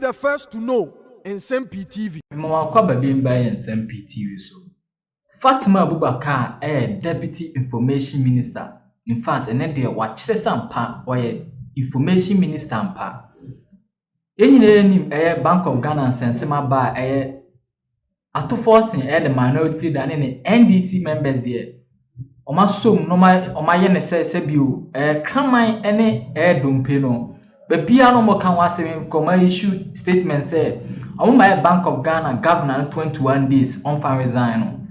the first to know Nsem-Pii TV. Mama kwa baby mbaye Nsem-Pii TV so. Fatima Abubakar Deputy Information Minister. In fact, ene wachire sampa oye Information Minister mpa. Nim Bank of Ghana sensema ba ato Forson the minority than any NDC members there. Oma som no oma ye ne se bio kraman ene dompe no. Be bia no mo kan wasem koma issue statement say my Bank of Ghana governor 21 days on fan resign no.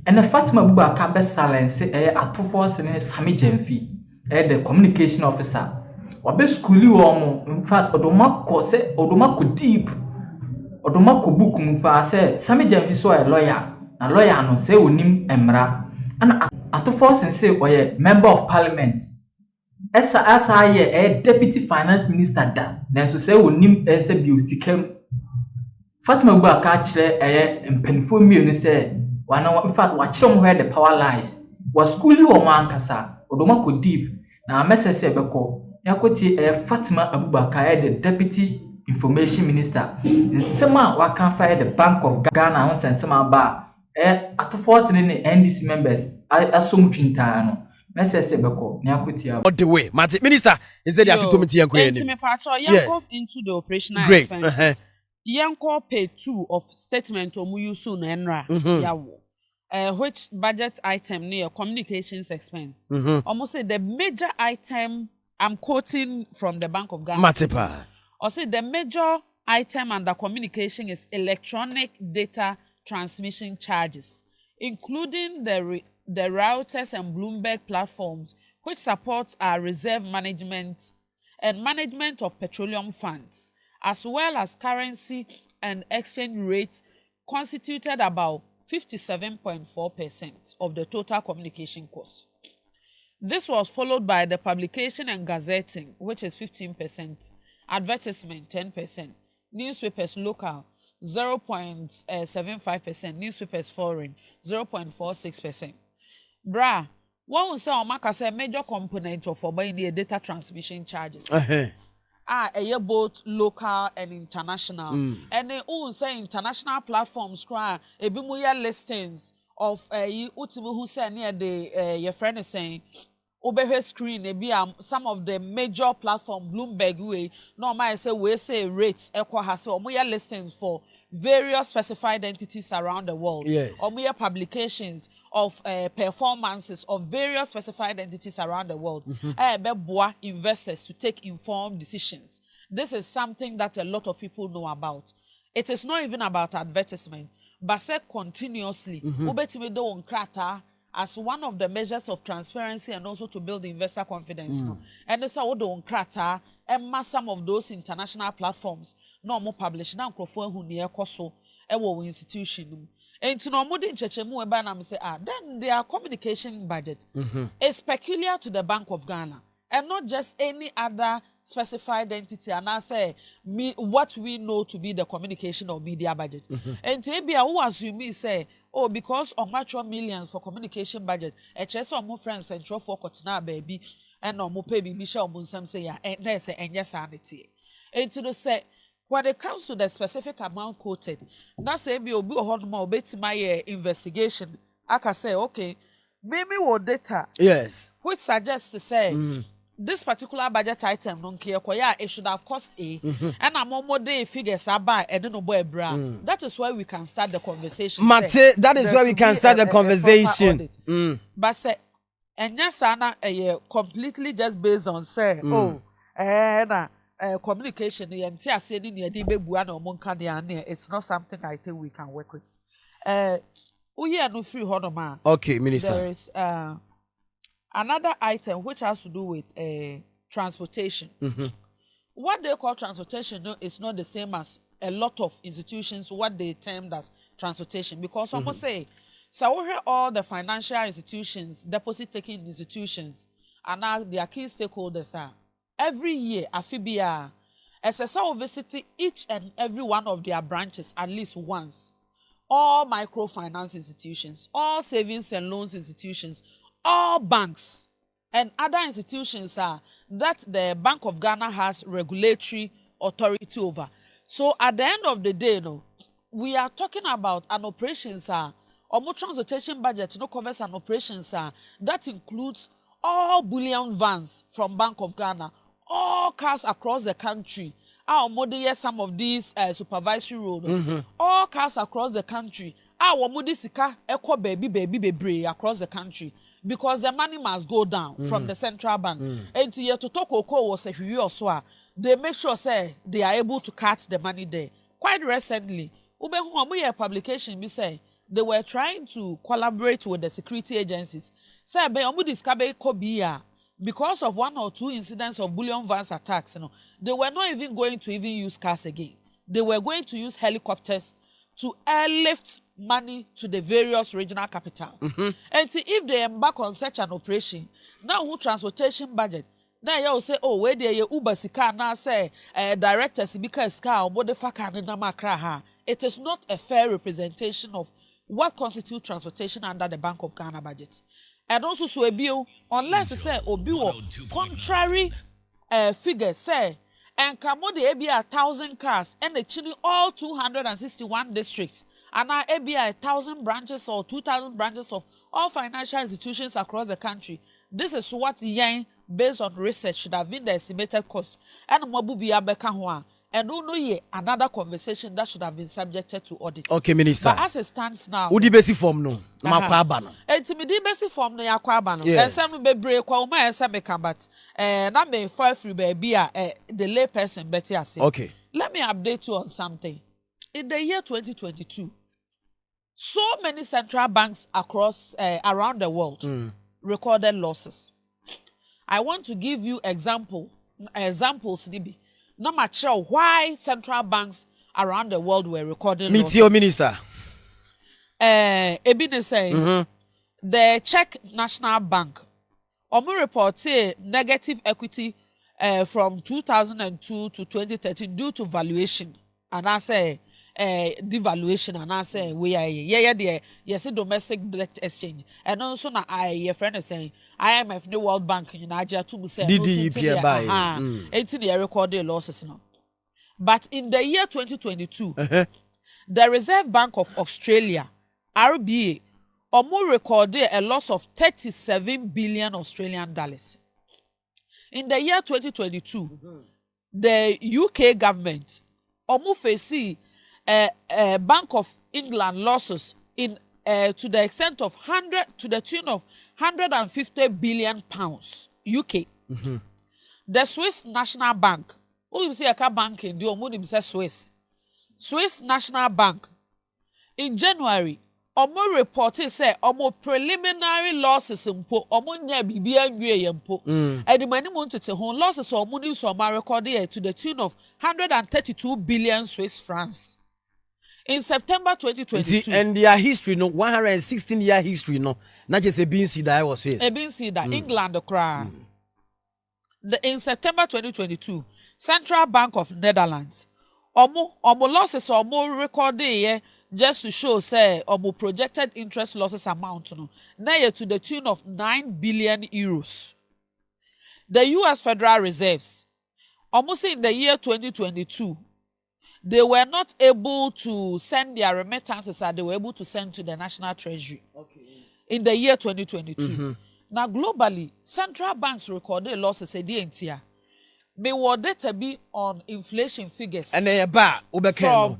And the Fatima Abubakar be silence ato Forson ne Sammy Gyamfi the communication officer. Obe schooli wo in fact odoma ko deep odoma ko book mu pa say Sammy Gyamfi so a lawyer na lawyer no say onim emra ana ato Forson say oye member of parliament asa ye deputy finance minister da nanso say onim say bi osikam Fatima Abubakar kire mpanifo mienu say wana in fact wa kire mo the power lines was schooli wo ankasa odoma ko deep na message beko yakoti Fatima Abubakar the deputy information minister nsema waka fa the Bank of Ghana on sensema ba ato Forson ne NDC members asom twinta no message beko yakoti all the way minister is there the committee yanko yes into the operational expenses yanko pay 2 of statement omuyu so na enra yawo which budget item near communications expense almost say the major item I'm quoting from the Bank of Ghana. Matipa. Or say the major item under communication is electronic data transmission charges, including the routers and Bloomberg platforms, which supports our reserve management and management of petroleum funds, as well as currency and exchange rates, constituted about 57.4% of the total communication cost. This was followed by the publication and gazetting, which is 15%, advertisement 10%, newspapers local 0.75%, newspapers foreign 0.46%. Bra, one will say Omaka say major component of the data transmission charges. Both local and international. And they all say international platforms cry a listings of who say near the your friend is saying Obehe screen some of the major platform Bloomberg way normal say we say rates has listings for various specified entities around the world. Yes. Publications of performances of various specified entities around the world. Investors to take informed decisions. This is something that a lot of people know about. It is not even about advertisement, but say continuously. As one of the measures of transparency and also to build investor confidence. And this is what some of those international platforms no more publish now who near Koso institution. And to no more than say then their communication budget is peculiar to the Bank of Ghana and not just any other specified entity. And I say what we know to be the communication or media budget. And to be who assume say because on natural millions for communication budget, HS or more friends and for Kotina baby and no more pay Michelle Munsam say and there's and yes sanity. And to say when it comes to the specific amount quoted, that's a be hold more bet my investigation. I can say, okay, maybe what data yes, which suggests to say this particular budget item don't care it should have cost A and I'm more day figures are by and no boy bra. That is where we can start the conversation. Mate, that is where we can start the conversation. But say and yes, Anna completely just based on say communication it's not something I think we can work with. No free okay, Minister. There is another item which has to do with transportation. What they call transportation is not the same as a lot of institutions what they termed as transportation, because almost say so all the financial institutions, deposit taking institutions, and now their key stakeholders are every year Afrifa SSA will visit each and every one of their branches at least once. All microfinance institutions, all savings and loans institutions, all banks and other institutions are that the Bank of Ghana has regulatory authority over So at the end of the day, no, we are talking about an operations or transportation budget no covers an operations that includes all bullion vans from Bank of Ghana, all cars across the country. Our model some of these supervisory road, all cars across the country. Our model sika echo baby across the country because the money must go down from the central bank. And here to talk was a few or so. They make sure say they are able to cut the money there. Quite recently, a publication we say they were trying to collaborate with the security agencies. Say because of 1 or 2 incidents of bullion vans attacks, they were not even going to use cars again. They were going to use helicopters to airlift money to the various regional capital. And if they embark on such an operation, now who transportation budget? Now you say, oh, where they Uber sika now say directors because car or motherfucker. It is not a fair representation of what constitutes transportation under the Bank of Ghana budget. And also so a bill, unless say obiwo contrary figures say and kamodi ebia 1,000 cars and the all 261 districts and now ebia 1,000 branches or 2,000 branches of all financial institutions across the country. This is what yen based on research should have been the estimated cost. And Mabubi Abeka and no ye another conversation that should have been subjected to audit. Okay, Minister. But as it stands now, Udi basic form no. Makwaba. Etimi basic form no yakwaba no. And some be break kwa uma esabeka but na me for free baby the lay person better as. Okay. Let me update you on something. In the year 2022, so many central banks across around the world recorded losses. I want to give you examples Nibi. No matter why central banks around the world were recording losses. Meet your minister. Ebine say the Czech National Bank reported negative equity from 2002 to 2013 due to valuation. And I say devaluation and I say we are yes domestic debt exchange and also na your friend is saying IMF the World Bank in Nigeria to say DDP buy 18 year recorded losses now. But in the year 2022 the Reserve Bank of Australia RBA recorded a loss of 37 billion Australian dollars. In the year 2022 the UK government faced Bank of England losses in to the extent of to the tune of 150 billion pounds UK. The Swiss National Bank, who you see a bank in the Swiss National Bank in January, reported say preliminary losses mpo nya bibia nwie mpo and the money wanted to losses recorded to the tune of 132 billion Swiss francs. In September 2022, and their history, 116-year history, not just a BNC that I was saying. A BNC that England the cry. In September 2022, Central Bank of Netherlands, losses recorded just to show say projected interest losses amount now to the tune of 9 billion euros. The US Federal Reserves, almost in the year 2022. They were not able to send their remittances that they were able to send to the National Treasury in the year 2022. Now, globally, central banks recorded losses a day. May what data be on inflation figures. And they are bad. Okay.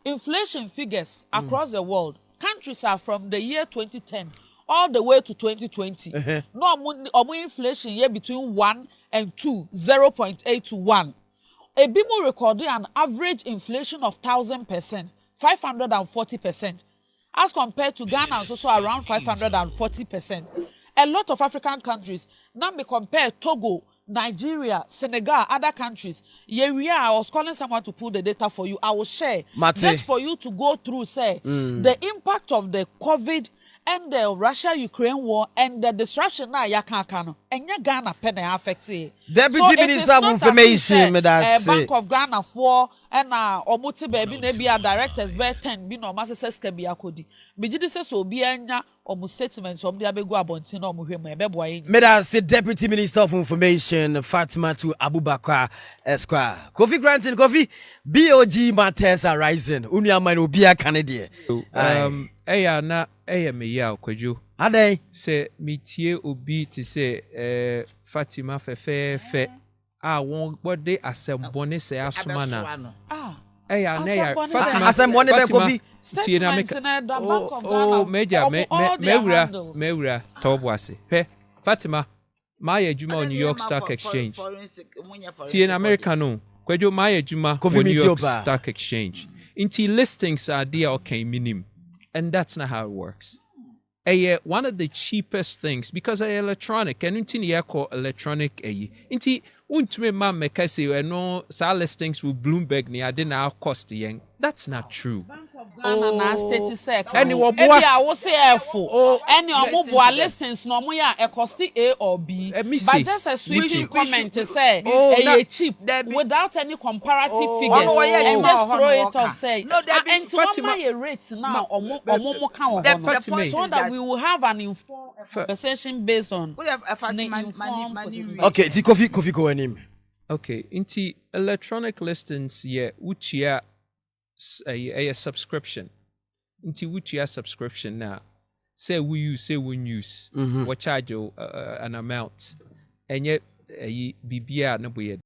Inflation figures across the world. Countries are from the year 2010 all the way to 2020. No inflation year between 1 and 2, 0.8 to 1. A BIMO recorded an average inflation of 1,000%, 540%, as compared to Ghana, also around 540%. A lot of African countries, now me compare Togo, Nigeria, Senegal, other countries. I was calling someone to pull the data for you. I will share just for you to go through, say, the impact of the COVID and the Russia-Ukraine war and the disruption now yakakano and ya Ghana pen affected. Deputy Minister of Information, Bank of Ghana for and omuti baby maybe a directors bear 10 be no master says can be akodi. Bijidi says so be anya almost statements of the abego abontin or muhim beboy. Meda say Deputy Minister of Information Fatima to Abubakar Esquire. Kofi granting Kofi BOG matters are rising. Unya man will be a Canadian. Eya na eya me ya okwadwo. Ade Say metie obi to say Fatima fe won body asembone say asoma na. Eya na ya Fatima asembone be Kofi. Tie na make meja mewura tobwase. He Fatima my ejuma on New York Stock Exchange. Tie na America no. Kwadwo my ejuma on New York Stock Exchange. Inti listings are there okay minimum. And that's not how it works. One of the cheapest things, because electronic, and unti call electronic inti untime ma mekase no sa listings with Bloomberg ni ade na cost yen. That's not true. Na state say any wo boa e I will say efo any omo boa listings no omo ya e cost A or B but just a switching comment to say cheap without any comparative figures and just throw it off say no and to my rate now omo kan so that we will have an informed conversation based on money. Okay, ti Kofi go anim. Okay, inti electronic listings uchia a subscription. Into which you subscription now. Say we use. We charge you an amount. And yet bibia no